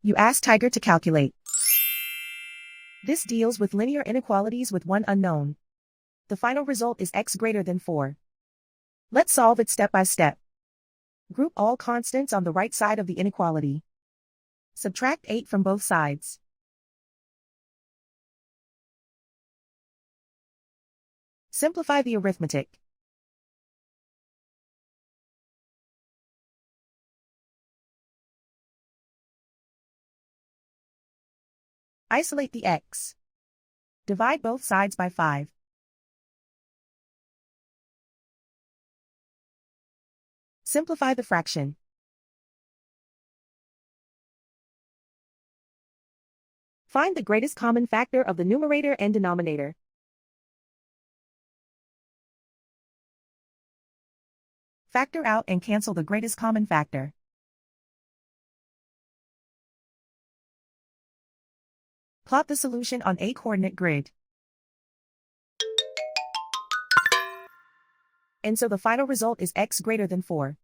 You ask Tiger to calculate. This deals with linear inequalities with one unknown. The final result is x greater than 4. Let's solve it step by step. Group all constants on the right side of the inequality. Subtract 8 from both sides. Simplify the arithmetic. Isolate the x. Divide both sides by 5. Simplify the fraction. Find the greatest common factor of the numerator and denominator. Factor out and cancel the greatest common factor. Plot the solution on a coordinate grid. And so the final result is x greater than 4.